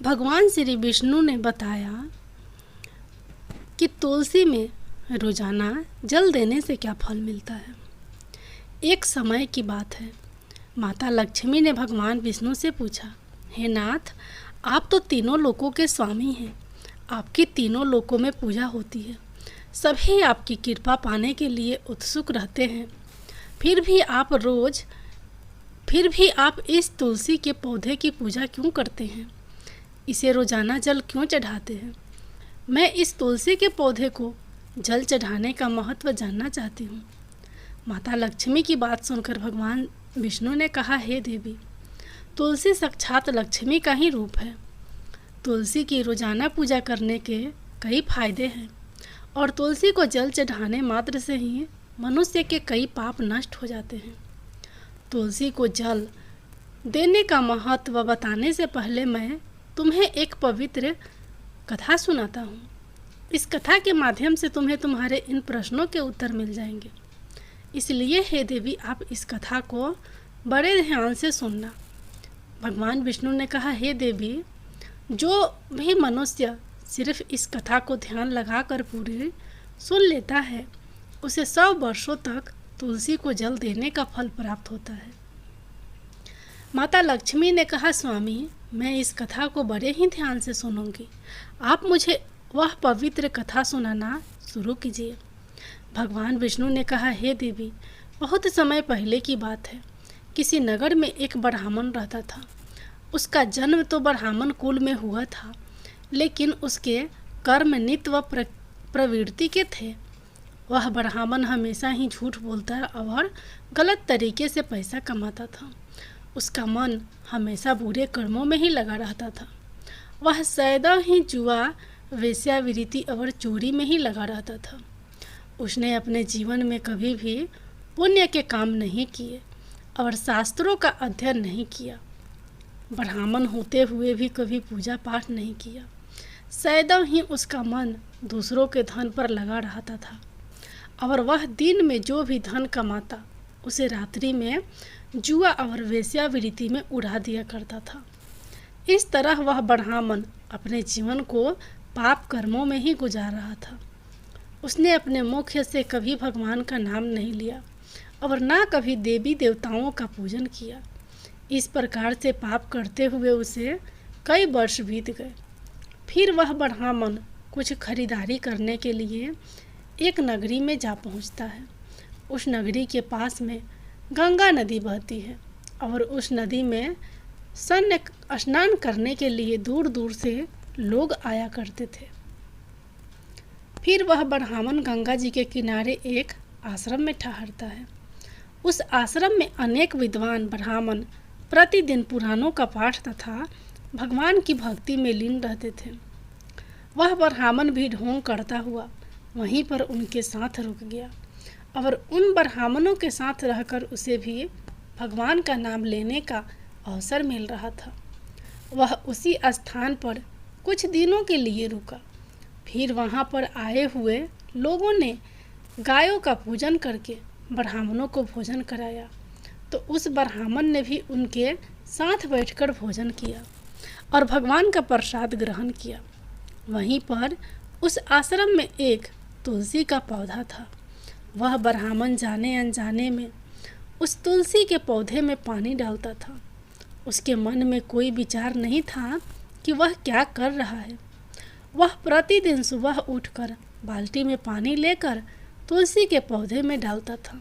भगवान श्री विष्णु ने बताया कि तुलसी में रोजाना जल देने से क्या फल मिलता है। एक समय की बात है, माता लक्ष्मी ने भगवान विष्णु से पूछा, हे नाथ, आप तो तीनों लोकों के स्वामी हैं, आपकी तीनों लोकों में पूजा होती है, सभी आपकी कृपा पाने के लिए उत्सुक रहते हैं, फिर भी आप इस तुलसी के पौधे की पूजा क्यों करते हैं, इसे रोजाना जल क्यों चढ़ाते हैं। मैं इस तुलसी के पौधे को जल चढ़ाने का महत्व जानना चाहती हूँ। माता लक्ष्मी की बात सुनकर भगवान विष्णु ने कहा, हे देवी, तुलसी साक्षात लक्ष्मी का ही रूप है। तुलसी की रोजाना पूजा करने के कई फायदे हैं और तुलसी को जल चढ़ाने मात्र से ही मनुष्य के कई पाप नष्ट हो जाते हैं। तुलसी को जल देने का महत्व बताने से पहले मैं तुम्हें एक पवित्र कथा सुनाता हूँ। इस कथा के माध्यम से तुम्हें तुम्हारे इन प्रश्नों के उत्तर मिल जाएंगे। इसलिए हे देवी, आप इस कथा को बड़े ध्यान से सुनना। भगवान विष्णु ने कहा, हे देवी, जो भी मनुष्य सिर्फ इस कथा को ध्यान लगाकर पूरी सुन लेता है, उसे 100 वर्षों तक तुलसी को जल देने का फल प्राप्त होता है। माता लक्ष्मी ने कहा, स्वामी, मैं इस कथा को बड़े ही ध्यान से सुनूंगी, आप मुझे वह पवित्र कथा सुनाना शुरू कीजिए। भगवान विष्णु ने कहा, हे देवी, बहुत समय पहले की बात है। किसी नगर में एक ब्राह्मण रहता था। उसका जन्म तो ब्राह्मण कुल में हुआ था, लेकिन उसके कर्म नित्य व प्रवृत्ति के थे। वह ब्राह्मण हमेशा ही झूठ बोलता और गलत तरीके से पैसा कमाता था। उसका मन हमेशा बुरे कर्मों में ही लगा रहता था। वह सदैव ही जुआ, वेश्यावृत्ति और चोरी में ही लगा रहता था। उसने अपने जीवन में कभी भी पुण्य के काम नहीं किए और शास्त्रों का अध्ययन नहीं किया। ब्राह्मण होते हुए भी कभी पूजा पाठ नहीं किया। सदैव ही उसका मन दूसरों के धन पर लगा रहता था और वह दिन में जो भी धन कमाता उसे रात्रि में जुआ और वेश्यावृत्ति में उड़ा दिया करता था। इस तरह वह ब्राह्मण अपने जीवन को पाप कर्मों में ही गुजार रहा था। उसने अपने मुख से कभी भगवान का नाम नहीं लिया और ना कभी देवी देवताओं का पूजन किया। इस प्रकार से पाप करते हुए उसे कई वर्ष बीत गए। फिर वह ब्राह्मण कुछ खरीदारी करने के लिए एक नगरी में जा पहुंचता है। उस नगरी के पास में गंगा नदी बहती है और उस नदी में स्नान करने के लिए दूर दूर से लोग आया करते थे। फिर वह ब्राह्मण गंगा जी के किनारे एक आश्रम में ठहरता है। उस आश्रम में अनेक विद्वान ब्राह्मण प्रतिदिन पुराणों का पाठ तथा भगवान की भक्ति में लीन रहते थे। वह ब्राह्मण भी ढोंग करता हुआ वहीं पर उनके साथ रुक गया और उन ब्राह्मणों के साथ रहकर उसे भी भगवान का नाम लेने का अवसर मिल रहा था। वह उसी स्थान पर कुछ दिनों के लिए रुका। फिर वहाँ पर आए हुए लोगों ने गायों का पूजन करके ब्राह्मणों को भोजन कराया, तो उस ब्राह्मण ने भी उनके साथ बैठकर भोजन किया और भगवान का प्रसाद ग्रहण किया। वहीं पर उस आश्रम में एक तुलसी का पौधा था। वह ब्राह्मण जाने अनजाने में उस तुलसी के पौधे में पानी डालता था। उसके मन में कोई विचार नहीं था कि वह क्या कर रहा है। वह प्रतिदिन सुबह उठकर बाल्टी में पानी लेकर तुलसी के पौधे में डालता था।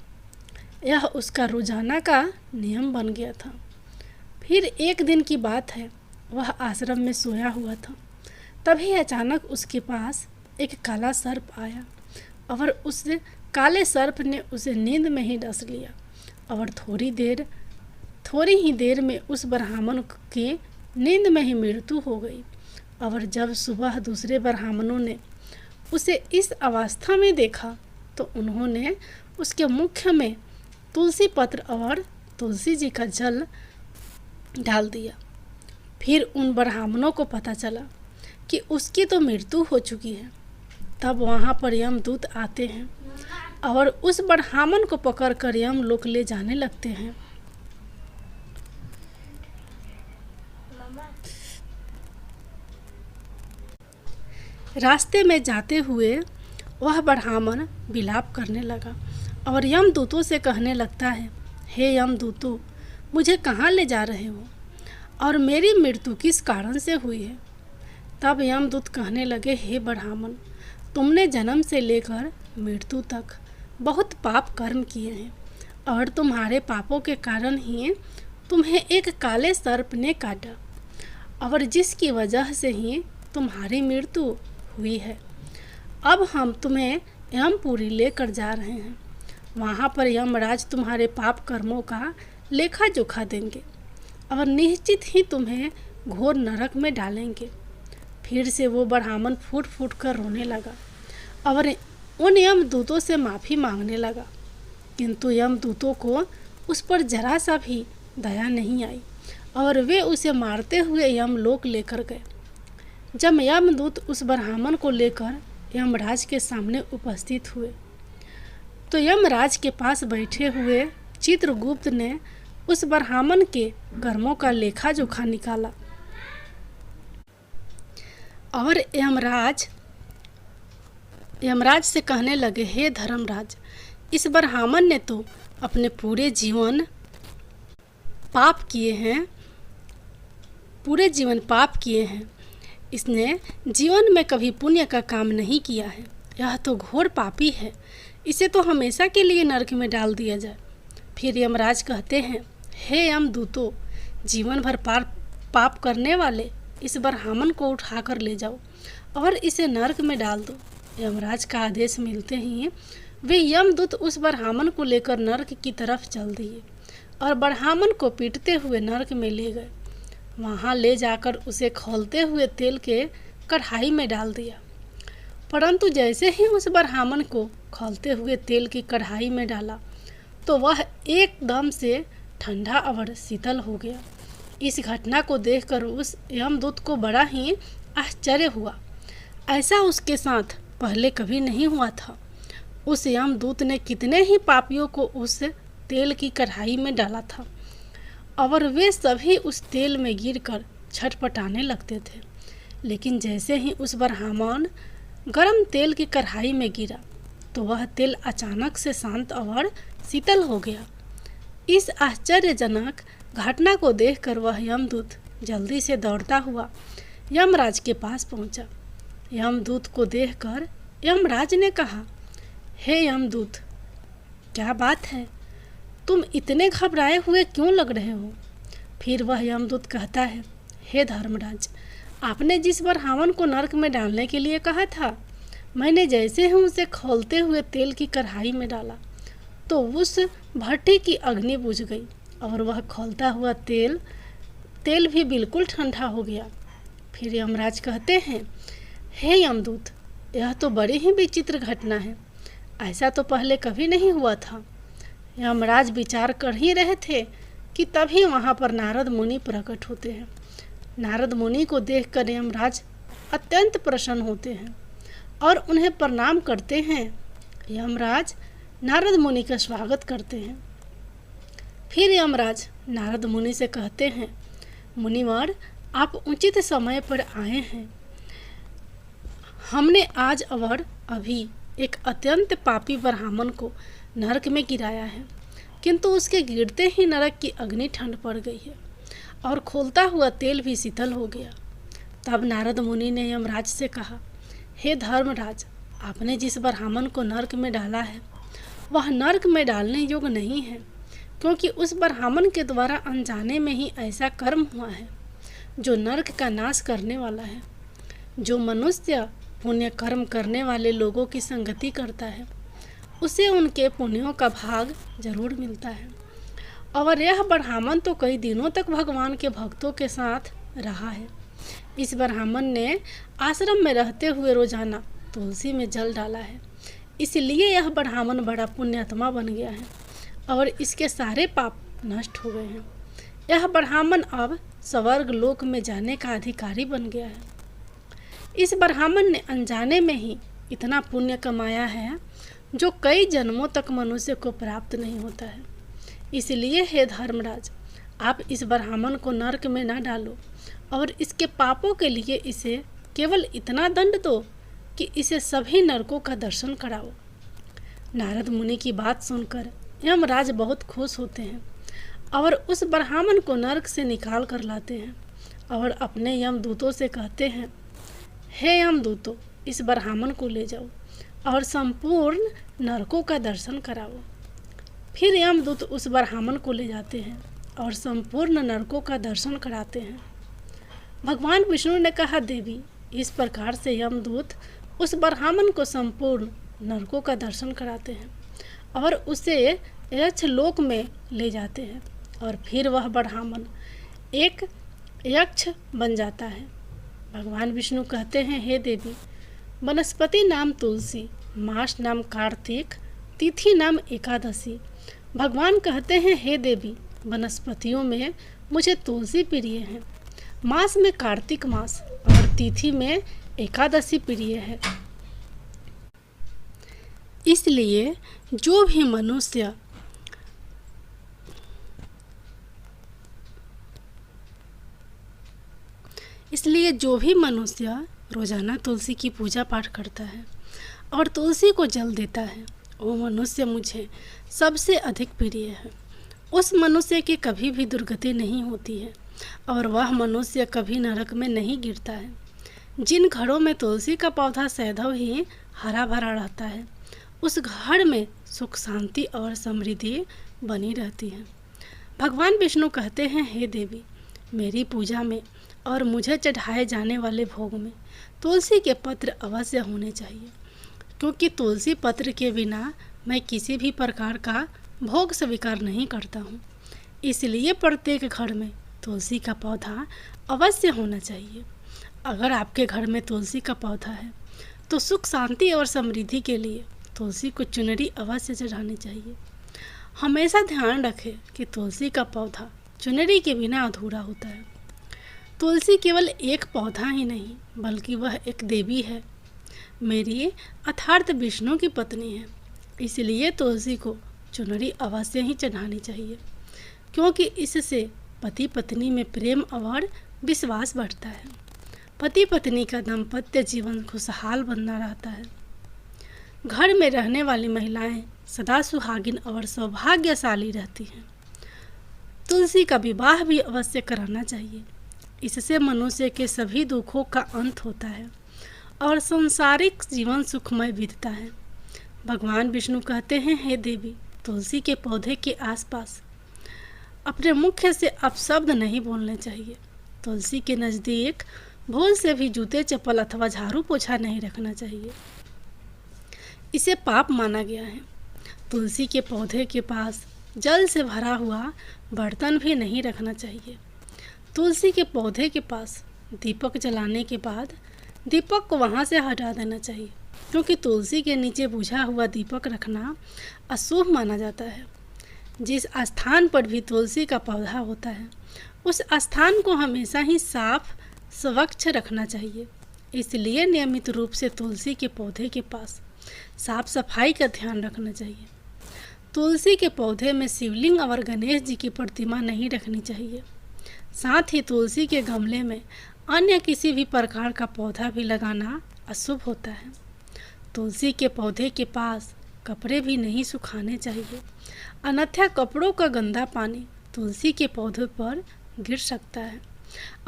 यह उसका रोजाना का नियम बन गया था। फिर एक दिन की बात है, वह आश्रम में सोया हुआ था। तभी अचानक उसके पास एक काला सर्प आया और उस काले सर्प ने उसे नींद में ही डस लिया और थोड़ी ही देर में उस ब्राह्मण की नींद में ही मृत्यु हो गई। और जब सुबह दूसरे ब्राह्मणों ने उसे इस अवस्था में देखा तो उन्होंने उसके मुख में तुलसी पत्र और तुलसी जी का जल डाल दिया। फिर उन ब्राह्मणों को पता चला कि उसकी तो मृत्यु हो चुकी है। तब वहाँ पर यमदूत आते हैं और उस ब्राह्मण को पकड़कर यमलोक ले जाने लगते हैं। रास्ते में जाते हुए वह ब्राह्मण विलाप करने लगा और यमदूतों से कहने लगता है, हे यमदूतों, मुझे कहाँ ले जा रहे हो और मेरी मृत्यु किस कारण से हुई है। तब यमदूत कहने लगे, हे ब्राह्मण, तुमने जन्म से लेकर मृत्यु तक बहुत पाप कर्म किए हैं और तुम्हारे पापों के कारण ही तुम्हें एक काले सर्प ने काटा और जिसकी वजह से ही तुम्हारी मृत्यु हुई है। अब हम तुम्हें यमपुरी लेकर जा रहे हैं। वहाँ पर यमराज तुम्हारे पाप कर्मों का लेखा जोखा देंगे और निश्चित ही तुम्हें घोर नरक में डालेंगे। फिर से वो ब्राह्मण फूट फूट कर रोने लगा और उन यमदूतों से माफ़ी मांगने लगा, किंतु यमदूतों को उस पर जरा सा भी दया नहीं आई और वे उसे मारते हुए यमलोक लेकर गए। जब यमदूत उस ब्राह्मण को लेकर यमराज के सामने उपस्थित हुए तो यमराज के पास बैठे हुए चित्रगुप्त ने उस ब्राह्मण के कर्मों का लेखा जोखा निकाला और यमराज से कहने लगे, हे धर्मराज, इस ब्राह्मण ने तो अपने पूरे जीवन पाप किए हैं। इसने जीवन में कभी पुण्य का काम नहीं किया है। यह तो घोर पापी है। इसे तो हमेशा के लिए नरक में डाल दिया जाए। फिर यमराज कहते हैं, हे यमदूतों, जीवन भर पाप करने वाले इस ब्राह्मण को उठाकर ले जाओ और इसे नरक में डाल दो। यमराज का आदेश मिलते ही वे यमदूत उस ब्राह्मण को लेकर नरक की तरफ चल दिए और ब्राह्मण को पीटते हुए नरक में ले गए। वहाँ ले जाकर उसे खौलते हुए तेल के कढ़ाई में डाल दिया। परंतु जैसे ही उस ब्राह्मण को खौलते हुए तेल की कढ़ाई में डाला तो वह एकदम से ठंडा और शीतल हो गया। इस घटना को देखकर उस यमदूत को बड़ा ही आश्चर्य हुआ। ऐसा उसके साथ पहले कभी नहीं हुआ था। उस यमदूत ने कितने ही पापियों को उस तेल की कढ़ाई में डाला था और वे सभी उस तेल में गिरकर छटपटाने लगते थे। लेकिन जैसे ही उस ब्राह्मण गरम तेल की कढ़ाई में गिरा तो वह तेल अचानक से शांत और शीतल हो गया। इस आश्चर्यजनक घटना को देखकर वह यमदूत जल्दी से दौड़ता हुआ यमराज के पास पहुंचा। यमदूत को देखकर यमराज ने कहा, हे यमदूत, क्या बात है, तुम इतने घबराए हुए क्यों लग रहे हो। फिर वह यमदूत कहता है, हे धर्मराज, आपने जिस ब्राह्मण को नरक में डालने के लिए कहा था, मैंने जैसे ही उसे खौलते हुए तेल की कढ़ाई में डाला तो उस भट्टी की अग्नि बुझ गई और वह खौलता हुआ तेल भी बिल्कुल ठंडा हो गया। फिर यमराज कहते हैं, हे यमदूत, यह तो बड़ी ही विचित्र घटना है। ऐसा तो पहले कभी नहीं हुआ था। यमराज विचार कर ही रहे थे कि तभी वहाँ पर नारद मुनि प्रकट होते हैं। नारद मुनि को देखकर यमराज अत्यंत प्रसन्न होते हैं और उन्हें प्रणाम करते हैं। यमराज नारद मुनि का स्वागत करते हैं। फिर यमराज नारद मुनि से कहते हैं, मुनिवर, आप उचित समय पर आए हैं। हमने आज और अभी एक अत्यंत पापी ब्राह्मण को नरक में गिराया है, किंतु उसके गिरते ही नरक की अग्नि ठंड पड़ गई है और खोलता हुआ तेल भी शीतल हो गया। तब नारद मुनि ने यमराज से कहा, हे धर्मराज, आपने जिस ब्राह्मण को नरक में डाला है वह नरक में डालने योग्य नहीं है, क्योंकि उस ब्राह्मण के द्वारा अनजाने में ही ऐसा कर्म हुआ है जो नरक का नाश करने वाला है। जो मनुष्य पुण्य कर्म करने वाले लोगों की संगति करता है उसे उनके पुण्यों का भाग जरूर मिलता है। और यह ब्राह्मण तो कई दिनों तक भगवान के भक्तों के साथ रहा है। इस ब्राह्मण ने आश्रम में रहते हुए रोजाना तुलसी में जल डाला है, इसलिए यह ब्राह्मण बड़ा पुण्यात्मा बन गया है और इसके सारे पाप नष्ट हो गए हैं। यह ब्राह्मण अब स्वर्ग लोक में जाने का अधिकारी बन गया है। इस ब्राह्मण ने अनजाने में ही इतना पुण्य कमाया है जो कई जन्मों तक मनुष्य को प्राप्त नहीं होता है। इसलिए हे धर्मराज, आप इस ब्राह्मण को नरक में न डालो और इसके पापों के लिए इसे केवल इतना दंड दो कि इसे सभी नरकों का दर्शन कराओ। नारद मुनि की बात सुनकर यमराज बहुत खुश होते हैं और उस ब्राह्मण को नरक से निकाल कर लाते हैं और अपने यमदूतों से कहते हैं, हे यमदूतों, इस ब्राह्मण को ले जाओ और संपूर्ण नरकों का दर्शन कराओ। फिर यमदूत उस ब्राह्मण को ले जाते हैं और संपूर्ण नरकों का दर्शन कराते हैं। भगवान विष्णु ने कहा, देवी, इस प्रकार से यमदूत उस ब्राह्मण को संपूर्ण नरकों का दर्शन कराते हैं और उसे यक्ष लोक में ले जाते हैं और फिर वह ब्राह्मण एक यक्ष बन जाता है। भगवान विष्णु कहते हैं, हे देवी, वनस्पति नाम तुलसी, मास नाम कार्तिक, तिथि नाम एकादशी। भगवान कहते हैं, हे देवी, वनस्पतियों में मुझे तुलसी प्रिय है, मास में कार्तिक मास और तिथि में एकादशी प्रिय है। इसलिए जो भी मनुष्य रोजाना तुलसी की पूजा पाठ करता है और तुलसी को जल देता है, वो मनुष्य मुझे सबसे अधिक प्रिय है। उस मनुष्य की कभी भी दुर्गति नहीं होती है और वह मनुष्य कभी नरक में नहीं गिरता है। जिन घरों में तुलसी का पौधा सदैव ही हरा भरा रहता है, उस घर में सुख शांति और समृद्धि बनी रहती है। भगवान विष्णु कहते हैं, हे देवी, मेरी पूजा में और मुझे चढ़ाए जाने वाले भोग में तुलसी के पत्र अवश्य होने चाहिए, क्योंकि तुलसी पत्र के बिना मैं किसी भी प्रकार का भोग स्वीकार नहीं करता हूँ। इसलिए प्रत्येक घर में तुलसी का पौधा अवश्य होना चाहिए। अगर आपके घर में तुलसी का पौधा है तो सुख शांति और समृद्धि के लिए तुलसी को चुनरी अवश्य चढ़ानी चाहिए। हमेशा ध्यान रखें कि तुलसी का पौधा चुनरी के बिना अधूरा होता है। तुलसी केवल एक पौधा ही नहीं, बल्कि वह एक देवी है, मेरी अर्थात विष्णु की पत्नी है। इसलिए तुलसी को चुनरी अवश्य ही चढ़ानी चाहिए, क्योंकि इससे पति पत्नी में प्रेम और विश्वास बढ़ता है। पति पत्नी का दाम्पत्य जीवन खुशहाल बना रहता है। घर में रहने वाली महिलाएं सदा सुहागिन और सौभाग्यशाली रहती हैं। तुलसी का विवाह भी अवश्य कराना चाहिए। इससे मनुष्य के सभी दुखों का अंत होता है और सांसारिक जीवन सुखमय बीतता है। भगवान विष्णु कहते हैं, हे देवी, तुलसी के पौधे के आसपास अपने मुख से अपशब्द नहीं बोलने चाहिए। तुलसी के नज़दीक भूल से भी जूते चप्पल अथवा झाड़ू पोछा नहीं रखना चाहिए, इसे पाप माना गया है। तुलसी के पौधे के पास जल से भरा हुआ बर्तन भी नहीं रखना चाहिए। तुलसी के पौधे के पास दीपक जलाने के बाद दीपक को वहाँ से हटा देना चाहिए, क्योंकि तुलसी के नीचे बुझा हुआ दीपक रखना अशुभ माना जाता है। जिस स्थान पर भी तुलसी का पौधा होता है, उस स्थान को हमेशा ही साफ स्वच्छ रखना चाहिए। इसलिए नियमित रूप से तुलसी के पौधे के पास साफ सफाई का ध्यान रखना चाहिए। तुलसी के पौधे में शिवलिंग और गणेश जी की प्रतिमा नहीं रखनी चाहिए। साथ ही तुलसी के गमले में अन्य किसी भी प्रकार का पौधा भी लगाना अशुभ होता है। तुलसी के पौधे के पास कपड़े भी नहीं सुखाने चाहिए, अन्यथा कपड़ों का गंदा पानी तुलसी के पौधे पर गिर सकता है।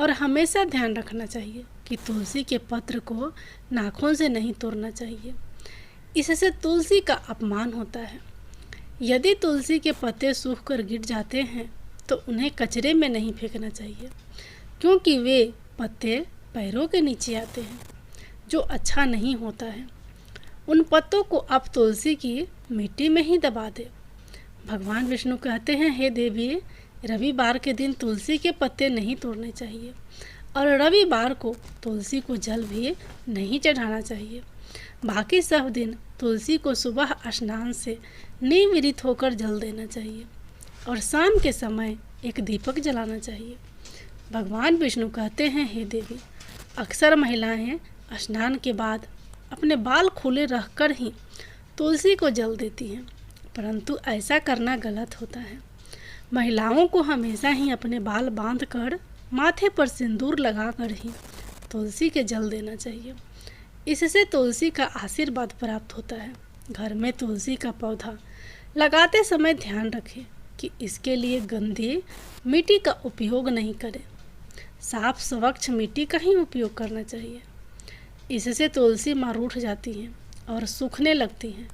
और हमेशा ध्यान रखना चाहिए कि तुलसी के पत्र को नाखून से नहीं तोड़ना चाहिए, इससे तुलसी का अपमान होता है। यदि तुलसी के पत्ते सूख कर गिर जाते हैं तो उन्हें कचरे में नहीं फेंकना चाहिए, क्योंकि वे पत्ते पैरों के नीचे आते हैं, जो अच्छा नहीं होता है। उन पत्तों को आप तुलसी की मिट्टी में ही दबा दें। भगवान विष्णु कहते हैं, हे देवी, रविवार के दिन तुलसी के पत्ते नहीं तोड़ने चाहिए और रविवार को तुलसी को जल भी नहीं चढ़ाना चाहिए। बाकी सब दिन तुलसी को सुबह स्नान से निवृत्त होकर जल देना चाहिए और शाम के समय एक दीपक जलाना चाहिए। भगवान विष्णु कहते हैं, हे देवी, अक्सर महिलाएं स्नान के बाद अपने बाल खुले रखकर ही तुलसी को जल देती हैं, परंतु ऐसा करना गलत होता है। महिलाओं को हमेशा ही अपने बाल बांधकर माथे पर सिंदूर लगाकर ही तुलसी के जल देना चाहिए। इससे तुलसी का आशीर्वाद प्राप्त होता है। घर में तुलसी का पौधा लगाते समय ध्यान रखें कि इसके लिए गंदी मिट्टी का उपयोग नहीं करें। साफ स्वच्छ मिट्टी का ही उपयोग करना चाहिए। इससे तुलसी माँ रूठ जाती हैं और सूखने लगती हैं।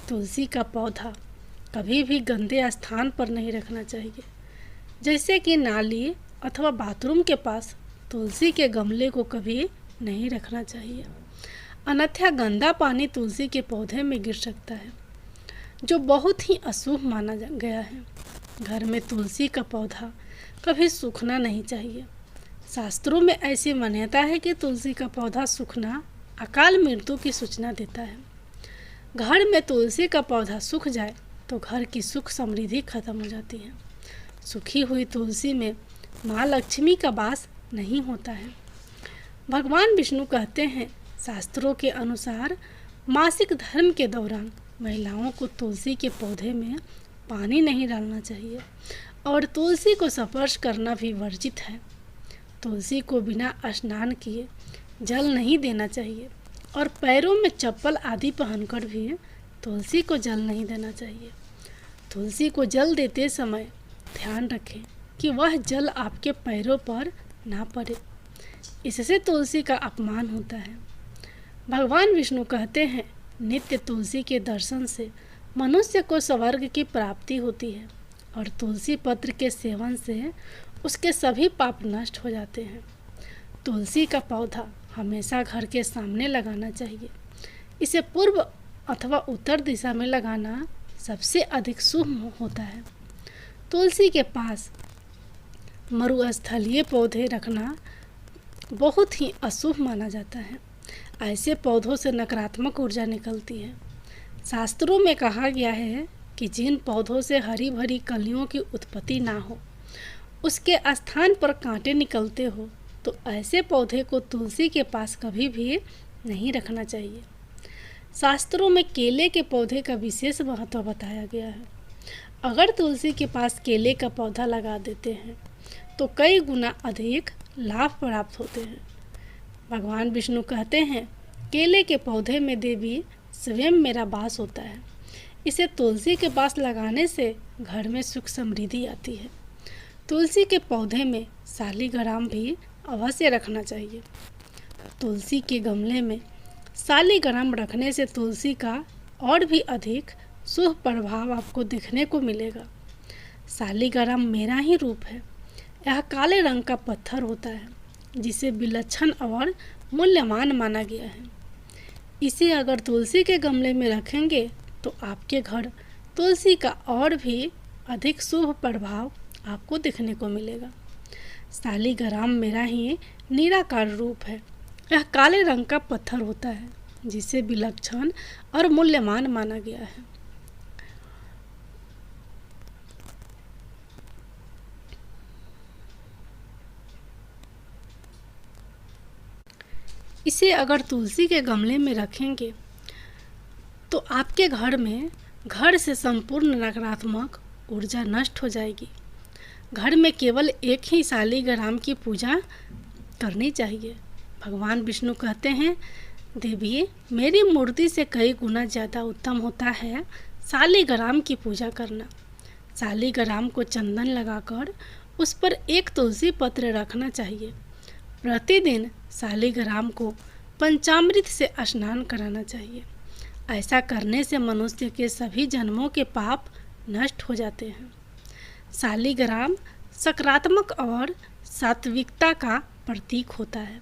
तुलसी का पौधा कभी भी गंदे स्थान पर नहीं रखना चाहिए, जैसे कि नाली अथवा बाथरूम के पास तुलसी के गमले को कभी नहीं रखना चाहिए, अन्यथा गंदा पानी तुलसी के पौधे में गिर सकता है, जो बहुत ही अशुभ माना गया है। घर में तुलसी का पौधा कभी सूखना नहीं चाहिए। शास्त्रों में ऐसी मान्यता है कि तुलसी का पौधा सूखना अकाल मृत्यु की सूचना देता है। घर में तुलसी का पौधा सूख जाए तो घर की सुख समृद्धि खत्म हो जाती है। सूखी हुई तुलसी में माँ लक्ष्मी का वास नहीं होता है। भगवान विष्णु कहते हैं, शास्त्रों के अनुसार मासिक धर्म के दौरान महिलाओं को तुलसी के पौधे में पानी नहीं डालना चाहिए और तुलसी को स्पर्श करना भी वर्जित है। तुलसी को बिना स्नान किए जल नहीं देना चाहिए और पैरों में चप्पल आदि पहनकर भी तुलसी को जल नहीं देना चाहिए। तुलसी को जल देते समय ध्यान रखें कि वह जल आपके पैरों पर ना पड़े, इससे तुलसी का अपमान होता है। भगवान विष्णु कहते हैं, नित्य तुलसी के दर्शन से मनुष्य को स्वर्ग की प्राप्ति होती है और तुलसी पत्र के सेवन से उसके सभी पाप नष्ट हो जाते हैं। तुलसी का पौधा हमेशा घर के सामने लगाना चाहिए। इसे पूर्व अथवा उत्तर दिशा में लगाना सबसे अधिक शुभ होता है। तुलसी के पास मरुस्थलीय पौधे रखना बहुत ही अशुभ माना जाता है। ऐसे पौधों से नकारात्मक ऊर्जा निकलती है। शास्त्रों में कहा गया है कि जिन पौधों से हरी भरी कलियों की उत्पत्ति ना हो, उसके स्थान पर कांटे निकलते हो, तो ऐसे पौधे को तुलसी के पास कभी भी नहीं रखना चाहिए। शास्त्रों में केले के पौधे का विशेष महत्व बताया गया है। अगर तुलसी के पास केले का पौधा लगा देते हैं तो कई गुना अधिक लाभ प्राप्त होते हैं। भगवान विष्णु कहते हैं, केले के पौधे में देवी स्वयं मेरा वास होता है। इसे तुलसी के पास लगाने से घर में सुख समृद्धि आती है। तुलसी के पौधे में शालिग्राम भी अवश्य रखना चाहिए। तुलसी के गमले में शालिग्राम रखने से तुलसी का और भी अधिक शुभ प्रभाव आपको देखने को मिलेगा। शालिग्राम मेरा ही रूप है। यह काले रंग का पत्थर होता है, जिसे विलक्षण और मूल्यवान माना गया है। इसे अगर तुलसी के गमले में रखेंगे तो आपके घर तुलसी का और भी अधिक शुभ प्रभाव आपको देखने को मिलेगा। शालिग्राम मेरा ही निराकार रूप है। यह काले रंग का पत्थर होता है, जिसे विलक्षण और मूल्यवान माना गया है। इसे अगर तुलसी के गमले में रखेंगे तो आपके घर से संपूर्ण नकारात्मक ऊर्जा नष्ट हो जाएगी। घर में केवल एक ही शालिग्राम की पूजा करनी चाहिए। भगवान विष्णु कहते हैं, देवी मेरी मूर्ति से कई गुना ज़्यादा उत्तम होता है शालिग्राम की पूजा करना। शालिग्राम को चंदन लगाकर उस पर एक तुलसी पत्र रखना चाहिए। प्रतिदिन शालिग्राम को पंचामृत से स्नान कराना चाहिए। ऐसा करने से मनुष्य के सभी जन्मों के पाप नष्ट हो जाते हैं। शालिग्राम सकारात्मक और सात्विकता का प्रतीक होता है।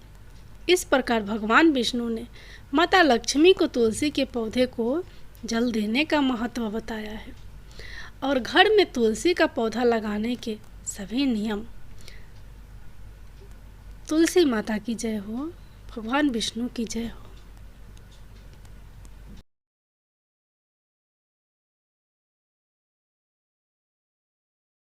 इस प्रकार भगवान विष्णु ने माता लक्ष्मी को तुलसी के पौधे को जल देने का महत्व बताया है और घर में तुलसी का पौधा लगाने के सभी नियम। तुलसी माता की जय हो। भगवान विष्णु की जय हो।